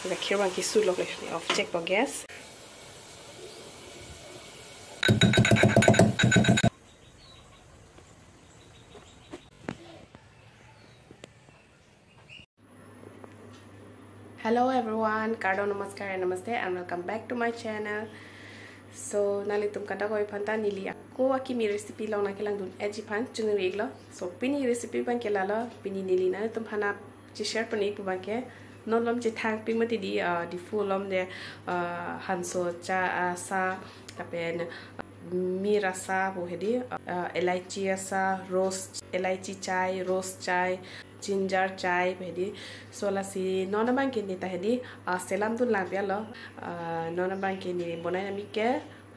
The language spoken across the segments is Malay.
गाखिर बांकी सुलक ले ऑफ चेक पर gas Hello everyone, Kardo namaskar and namaste and welcome back to my channel. So nalitum kata koi phanta nili ko aki mi recipe long na kelang dun eji phan chung regla. So pini recipe ban kelala pini nili na tum phana chi share pani pu ban ke non lom chi thang ping mati di full lom de hanso cha sa tapen mi rasa bo hedi elaichi asa roast elaichi chai roast chai ginger chai hedi sola si nona bang ke ni ta hedi selam dun la bia lo nona bang ke ni bonai na mi ke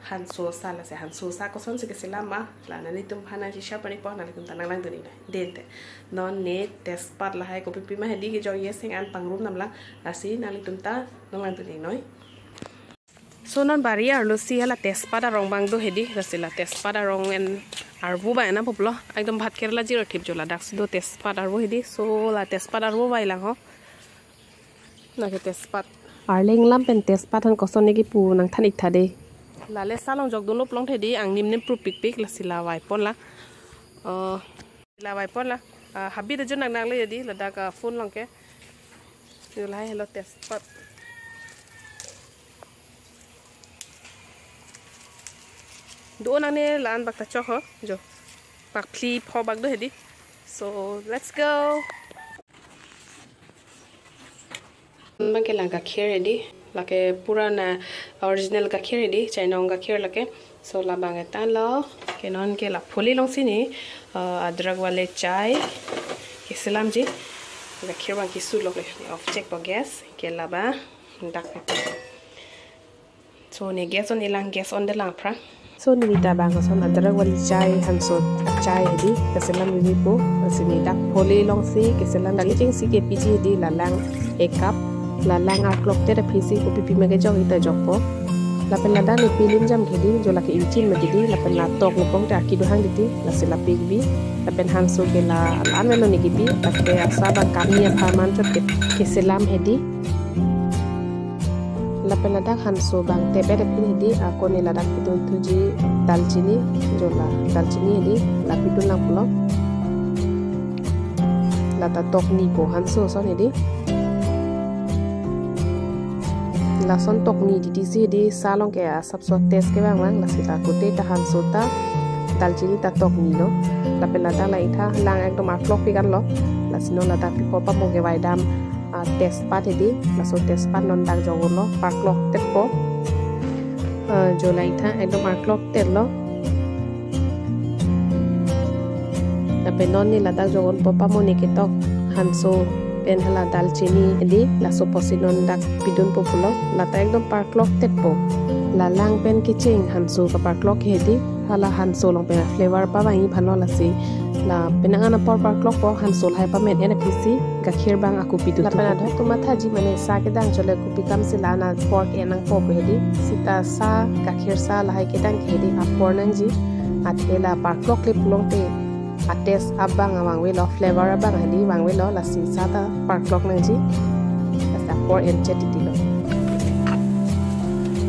hanso sa la se hanso sa ko son se ke selam ma la na ni tum phana chi sha pani po na tum tanang lang dun ni dente non ne test pat la hai ko pi ma hedi ke jo yes sing an pangrum nam la asi na li tum ta nong lang dun ni noi so non bari arlo si hala testpada rong bang do hedi rasila testpada rong en arbu ba na poplo ekdom bhat kerala jiro thip jola dak do testpada arbu hedi so la testpada arbu bai lang ho na ke testpad arling lam pen testpad han koson ne ki pu nang thanik thade la le salong jok do lop long thedi ang nim nem pru pik pik la sila wai pon la la wai pon la habi de jon nang le hedi la dak phone long ke yo la hello testpad do nane lan bak ta chok ho jo bak pli pho bak do hedi so let's go bang ke lang ka kher ready lake purana original ka kher ready chainong ka kher lake so la bang ta lo ke non ke la pholi long sini adrak wale chai ke salam ji ka kher bang ki su lok le off check pa gas ke la ba dak so ne gas on ilang gas on the lang pra so nita bang son adrak wali chai hanso chai hedi keselam mi po sini dak pholi long si keselam daling si ke piji di lalang a cup lalang a clock te pisi ko pipi mage jong ita jokpo la pen lada ni pilim jam khedi jo la ke inchim ma di la pen la tok lo pong ta ki do hang di la sila pigbi la pen hanso ke la an melo ni gibi la ke asa ba kamia phaman chot ke keselam hedi la pen ladak hanso bang tebe de pin hedi ako ni ladak pitun tuji dalchini jola dalchini hedi la pitun lang pulo la ta tok ni po hanso son hedi la son tok ni di si hedi salong ke sab so tes ke bang la sita kote ta hanso ta dalchini ta tok ni lo la pen ladak la itha lang ekdom a flok pikan lo la sino la ta pipo pa mo ke waidam testpad hedi laso testpad non dak jogon lo parklok tet po jolai tha ekdom parklok tet lo tape non ni ladak jogon po pamoni ke tok hanso pen hala dalchini hedi laso posinon dak pidun po pulo lata ekdom parklok tet po la lang pen ke ching hanso ka parklok hedi hala hanso long pe flavor pa bai phano lasi la penangan por parklok po hansol hai pa men ene pisi gakhir bang aku pidu la pena dha to matha ji mane sa ke dang chole ku pikam se lana pork enang po hedi sita sa gakhir sa la hai ke dang hedi apor nang ji athela parklok le pulong pe ates abang awang we lo flavor abang hedi wang we lo la si sa ta parklok nang ji asa por en cheti lo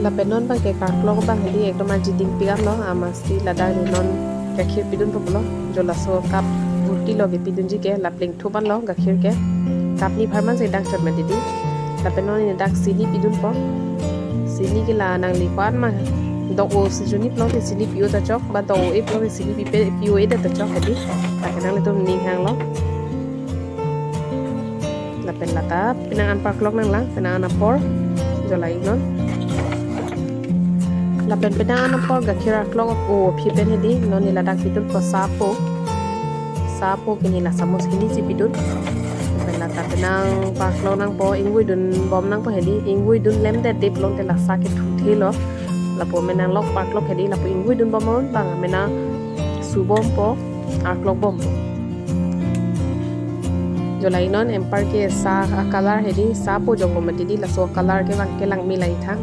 la penon bang ke parklok bang hedi ekdom ji ding pikam lo amasi la dang non gakhir pidun populo jola so kap burti loge pidun ji ke lapling thuban lo gakhir ke kap ni pharman se dang chot ma didi tapenon ni dak sini pidun po sini ke la nang li kwan ma do o si juni plong te sini pio ta chok ba do e plong sini pi pe pio e ta chok hedi ta kenang le to ning hang lo la pen lata pinangan parklok nang lang pinangan apor jola ignon la pen pedang por gakhira klok o phi pen hedi non ni ladak pitun po sapo kini la samos kini si pitun pen la tapenang parklo nang po ingui dun bom nang po hedi ingui dun lem de dip long te la sa ke thu thelo la po menang lok parklok hedi la po ingui dun bom mon bang mena su bom po arklok bom jolai non empar ke sa color hedi sapo jong mo di la so color ke bang ke lang mi lai tha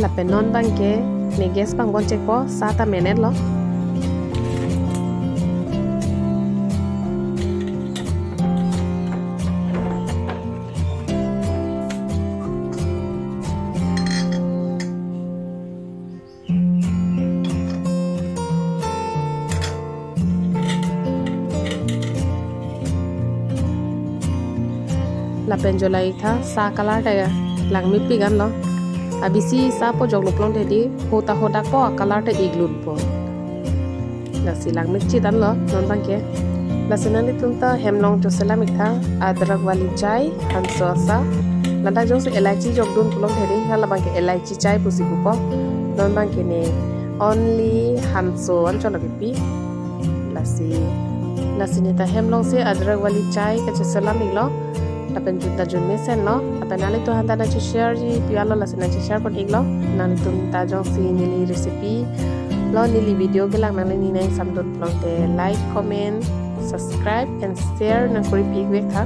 la penon bang ke neges bang bon check po 7 minute lo la penjolai tha sa color ta lang mi pi gan lo abisi sa po jong luplong de di hota po color ta iglun po la silang mi chi dan lo non bang ke la sinan tunta hemlong to selamik tha adrak wali chai hanso sa lada jong se elaichi jok dun pulong de di hala bang ke elaichi chai pusi po non bang ke ne only hanso an cholo pi la sinita hemlong se adrak wali chai ke selamik lo apen junta jun mesen lo apen ali to handa da share ji pialo la sina share kon iglo nani tum ta jong si nili recipe lo nili video ke lang nani ni nai samdon plong te like comment subscribe and share na kuri pig wek ha